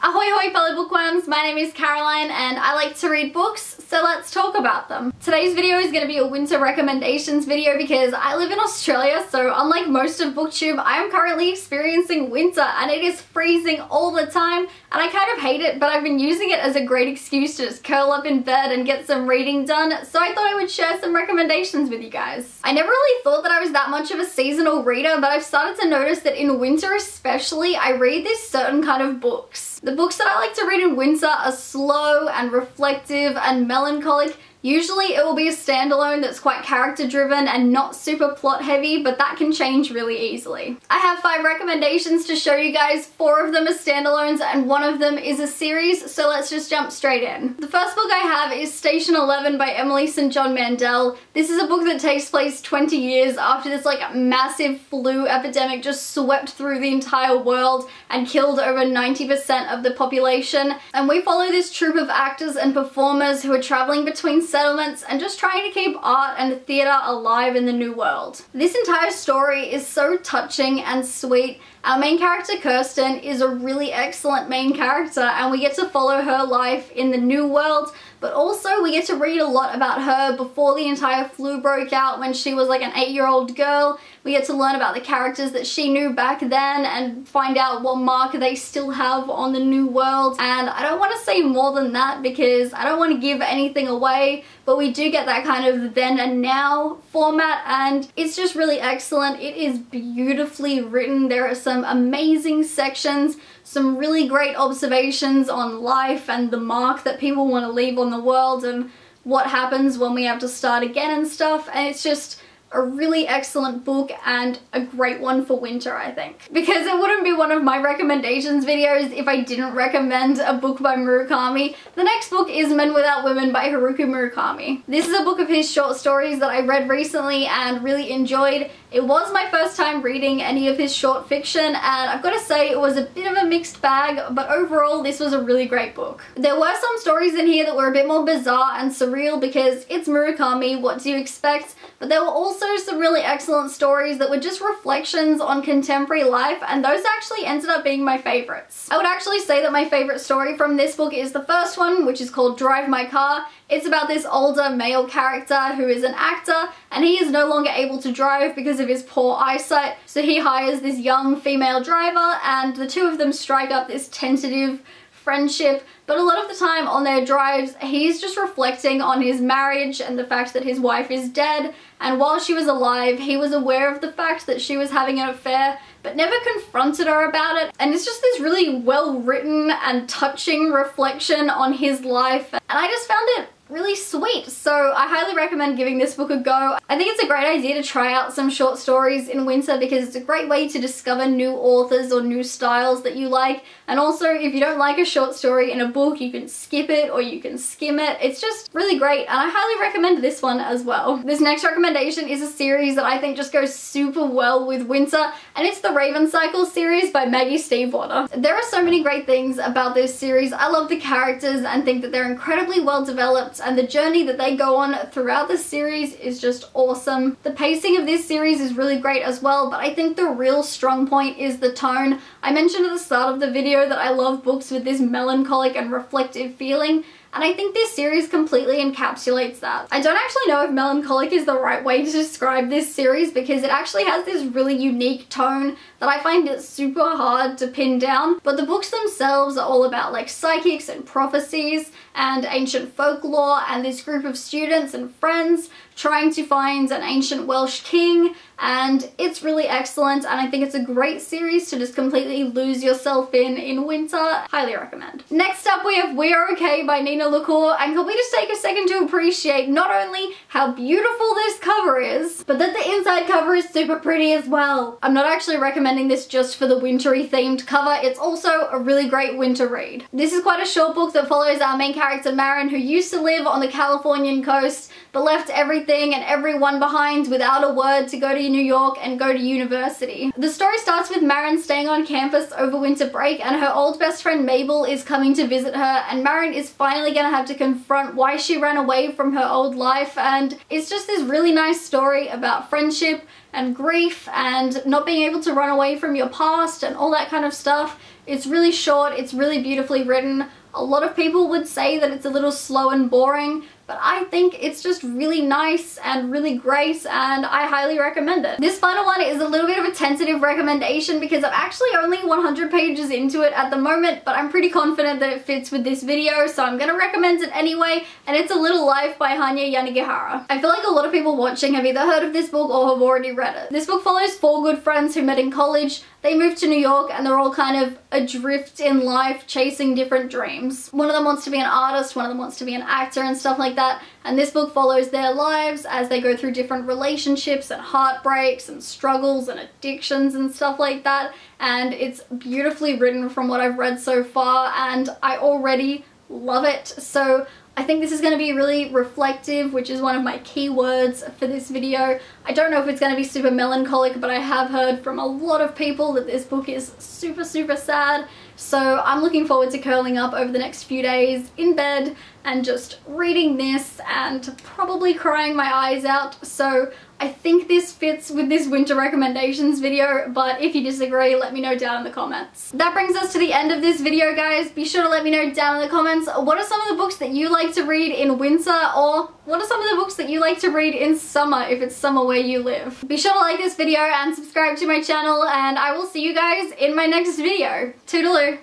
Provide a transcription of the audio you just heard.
Ahoy hoy fellow bookworms, my name is Caroline and I like to read books, so let's talk about them. Today's video is going to be a winter recommendations video because I live in Australia, so unlike most of BookTube, I am currently experiencing winter and it is freezing all the time and I kind of hate it, but I've been using it as a great excuse to just curl up in bed and get some reading done, so I thought I would share some recommendations with you guys. I never really thought that I was that much of a seasonal reader, but I've started to notice that in winter especially, I read this certain kind of books. The books that I like to read in winter are slow and reflective and melancholic. Usually it will be a standalone that's quite character driven and not super plot heavy, but that can change really easily. I have 5 recommendations to show you guys. 4 of them are standalones and 1 of them is a series, so let's just jump straight in. The first book I have is Station 11 by Emily St. John Mandel. This is a book that takes place 20 years after this massive flu epidemic just swept through the entire world and killed over 90% of the population. And we follow this troupe of actors and performers who are traveling between settlements and just trying to keep art and theatre alive in the new world. This entire story is so touching and sweet. Our main character Kirsten is a really excellent main character and we get to follow her life in the new world, but also we get to read a lot about her before the entire flu broke out when she was like an 8-year-old girl. We get to learn about the characters that she knew back then and find out what mark they still have on the new world. And I don't want to say more than that because I don't want to give anything away, but we do get that kind of then and now format and it's just really excellent. It is beautifully written. There are some amazing sections, some really great observations on life and the mark that people want to leave on the world and what happens when we have to start again and stuff, and it's just a really excellent book and a great one for winter, I think. Because it wouldn't be one of my recommendations videos if I didn't recommend a book by Murakami. The next book is Men Without Women by Haruki Murakami. This is a book of his short stories that I read recently and really enjoyed. It was my first time reading any of his short fiction and I've got to say it was a bit of a mixed bag, but overall this was a really great book. There were some stories in here that were a bit more bizarre and surreal because it's Murakami, what do you expect? But there were also some really excellent stories that were just reflections on contemporary life, and those actually ended up being my favorites. I would actually say that my favorite story from this book is the first one, which is called Drive My Car. It's about this older male character who is an actor and he is no longer able to drive because of his poor eyesight, so he hires this young female driver and the two of them strike up this tentative friendship, but a lot of the time on their drives he's just reflecting on his marriage and the fact that his wife is dead, and while she was alive he was aware of the fact that she was having an affair but never confronted her about it, and it's just this really well written and touching reflection on his life and I just found it really sweet, so I highly recommend giving this book a go. I think it's a great idea to try out some short stories in winter because it's a great way to discover new authors or new styles that you like, and also if you don't like a short story in a book you can skip it or you can skim it. It's just really great and I highly recommend this one as well. This next recommendation is a series that I think just goes super well with winter and it's the Raven Cycle series by Maggie Stiefvater. There are so many great things about this series. I love the characters and think that they're incredibly well developed and the journey that they go on throughout the series is just awesome. The pacing of this series is really great as well, but I think the real strong point is the tone. I mentioned at the start of the video that I love books with this melancholic and reflective feeling, and I think this series completely encapsulates that. I don't actually know if melancholic is the right way to describe this series because it actually has this really unique tone that I find it super hard to pin down, but the books themselves are all about like psychics and prophecies and ancient folklore and this group of students and friends trying to find an ancient Welsh king, and it's really excellent and I think it's a great series to just completely lose yourself in winter. Highly recommend. Next up we have We Are Okay by Nina LaCour, and can we just take a second to appreciate not only how beautiful this cover is, but that the inside cover is super pretty as well. I'm not actually recommending this just for the wintry themed cover, it's also a really great winter read. This is quite a short book that follows our main character Marin, who used to live on the Californian coast but left everything and everyone behind without a word to go to New York and go to university. The story starts with Marin staying on campus over winter break and her old best friend Mabel is coming to visit her, and Marin is finally gonna have to confront why she ran away from her old life, and it's just this really nice story about friendship and grief and not being able to run away from your past and all that kind of stuff. It's really short, it's really beautifully written. A lot of people would say that it's a little slow and boring, but I think it's just really nice and really great, and I highly recommend it. This final one is a little bit of a tentative recommendation because I'm actually only 100 pages into it at the moment, but I'm pretty confident that it fits with this video, so I'm gonna recommend it anyway, and it's A Little Life by Hanya Yanagihara. I feel like a lot of people watching have either heard of this book or have already read it. This book follows 4 good friends who met in college. They moved to New York and they're all kind of adrift in life, chasing different dreams. One of them wants to be an artist, one of them wants to be an actor and stuff like that, and this book follows their lives as they go through different relationships and heartbreaks and struggles and addictions and stuff like that, and it's beautifully written from what I've read so far, and I already love it. So I think this is going to be really reflective, which is one of my keywords for this video. I don't know if it's going to be super melancholic, but I have heard from a lot of people that this book is super, super sad. So I'm looking forward to curling up over the next few days in bed and just reading this and probably crying my eyes out. So I think this fits with this winter recommendations video, but if you disagree, let me know down in the comments. That brings us to the end of this video, guys. Be sure to let me know down in the comments what are some of the books that you like to read in winter, or what are some of the books that you like to read in summer if it's summer where you live. Be sure to like this video and subscribe to my channel, and I will see you guys in my next video. Toodaloo!